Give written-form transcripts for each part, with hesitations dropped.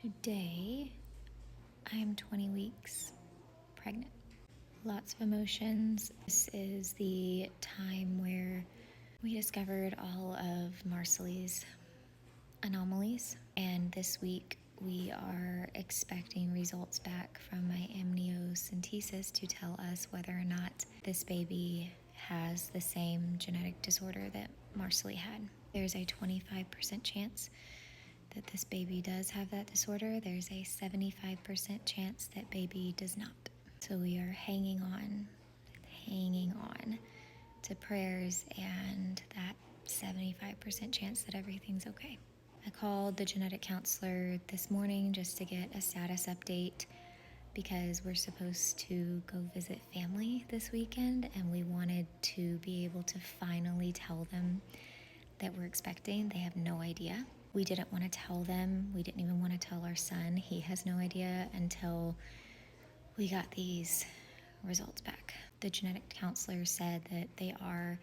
Today, I am 20 weeks pregnant. Lots of emotions. This is the time where we discovered all of Marsaili's anomalies, and this week we are expecting results back from my amniocentesis to tell us whether or not this baby has the same genetic disorder that Marsaili had. There's a 25% chance that this baby does have that disorder. There's a 75% chance that baby does not. So we are hanging on to prayers and that 75% chance that everything's okay. I called the genetic counselor this morning just to get a status update because we're supposed to go visit family this weekend, and we wanted to be able to finally tell them that we're expecting. They have no idea. We didn't want to tell them. We didn't even want to tell our son. He has no idea until we got these results back. The genetic counselor said that they are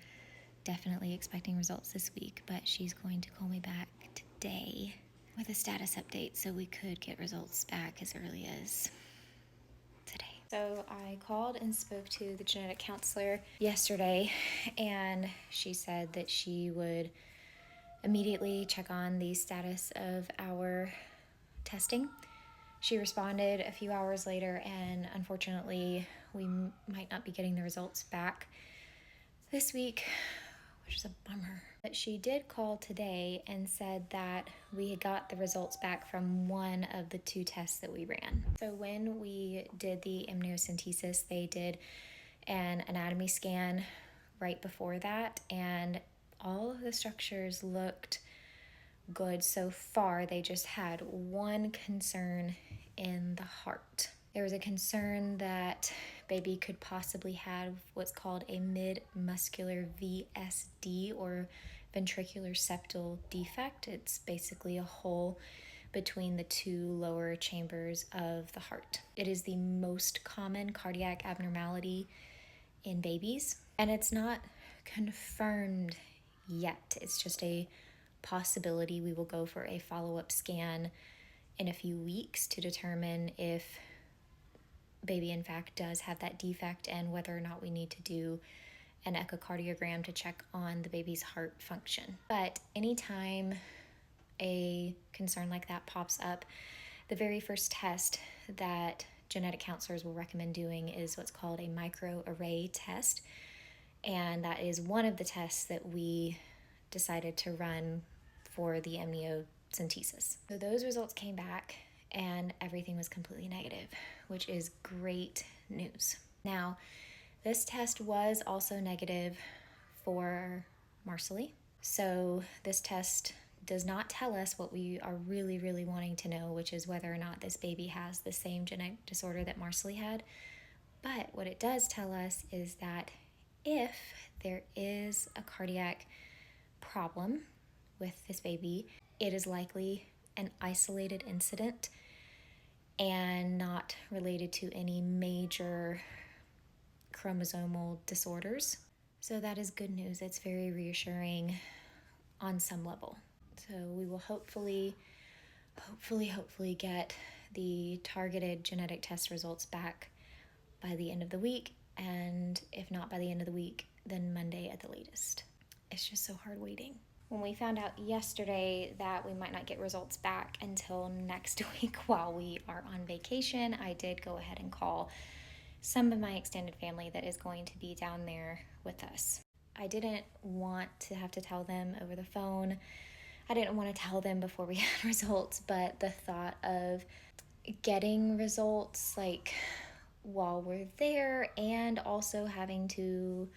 definitely expecting results this week, but she's going to call me back today with a status update so we could get results back as early as today. So I called and spoke to the genetic counselor yesterday, and she said that she would immediately check on the status of our testing. She responded a few hours later, and unfortunately we might not be getting the results back this week, which is a bummer. But she did call today and said that we had got the results back from one of the two tests that we ran. So when we did the amniocentesis, they did an anatomy scan right before that, and all of the structures looked good so far. They just had one concern in the heart. There was a concern that baby could possibly have what's called a mid-muscular VSD, or ventricular septal defect. It's basically a hole between the two lower chambers of the heart. It is the most common cardiac abnormality in babies, and it's not confirmed yet. It's just a possibility. We will go for a follow-up scan in a few weeks to determine if baby in fact does have that defect and whether or not we need to do an echocardiogram to check on the baby's heart function. But anytime a concern like that pops up, the very first test that genetic counselors will recommend doing is what's called a microarray test. And that is one of the tests that we decided to run for the amniocentesis. So those results came back and everything was completely negative, which is great news. Now, this test was also negative for Marsaili. So this test does not tell us what we are really wanting to know, which is whether or not this baby has the same genetic disorder that Marsaili had. But what it does tell us is that if there is a cardiac problem with this baby, it is likely an isolated incident and not related to any major chromosomal disorders. So that is good news. It's very reassuring on some level. So we will hopefully get the targeted genetic test results back by the end of the week, and if not by the end of the week, then Monday at the latest. It's just so hard waiting. When we found out yesterday that we might not get results back until next week while we are on vacation, I did go ahead and call some of my extended family that is going to be down there with us. I didn't want to have to tell them over the phone. I didn't want to tell them before we had results, but the thought of getting results like while we're there and also having to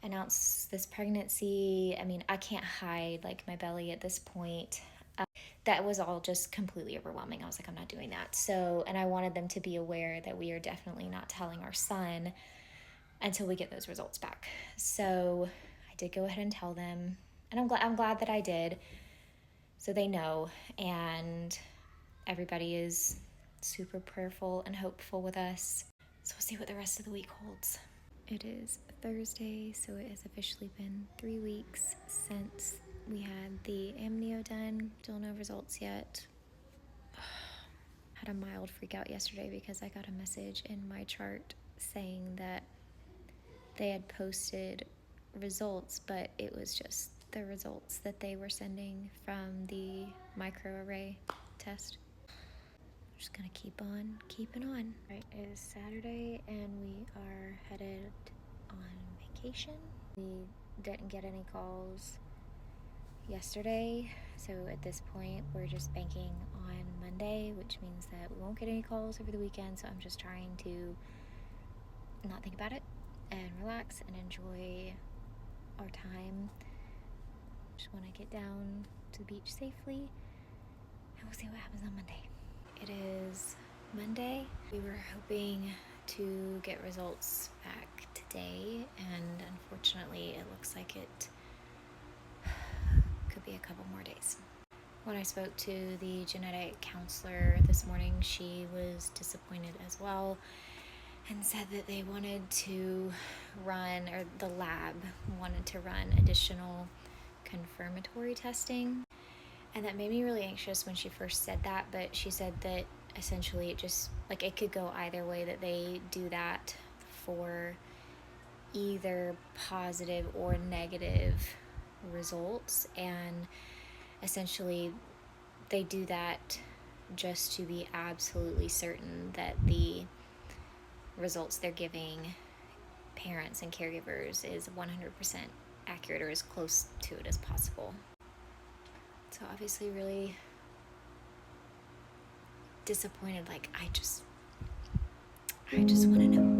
announce this pregnancy, I mean, I can't hide like my belly at this point. That was all just completely overwhelming. I was like, I'm not doing that. So, and I wanted them to be aware that we are definitely not telling our son until we get those results back. So I did go ahead and tell them, and I'm glad that I did. So they know, and everybody is super prayerful and hopeful with us. So we'll see what the rest of the week holds. It is Thursday, so it has officially been 3 weeks since we had the amnio done. Still no results yet. had a mild freak out yesterday because I got a message in my chart saying that they had posted results, but it was just the results that they were sending from the microarray test. I'm just gonna keep on keeping on. Right, it is Saturday and we are headed on vacation. We didn't get any calls yesterday, so at this point we're just banking on Monday, which means that we won't get any calls over the weekend. So I'm just trying to not think about it and relax and enjoy our time. Just want to get down to the beach safely, and we'll see what happens on Monday. It is Monday. We were hoping to get results back today, and unfortunately it looks like it could be a couple more days. When I spoke to the genetic counselor this morning, she was disappointed as well and said that they wanted to run, or the lab wanted to run additional confirmatory testing. And that made me really anxious when she first said that, but she said that essentially it just, like, it could go either way, that they do that for either positive or negative results, and essentially they do that just to be absolutely certain that the results they're giving parents and caregivers is 100% accurate or as close to it as possible. So obviously really disappointed. Like, I just want to know.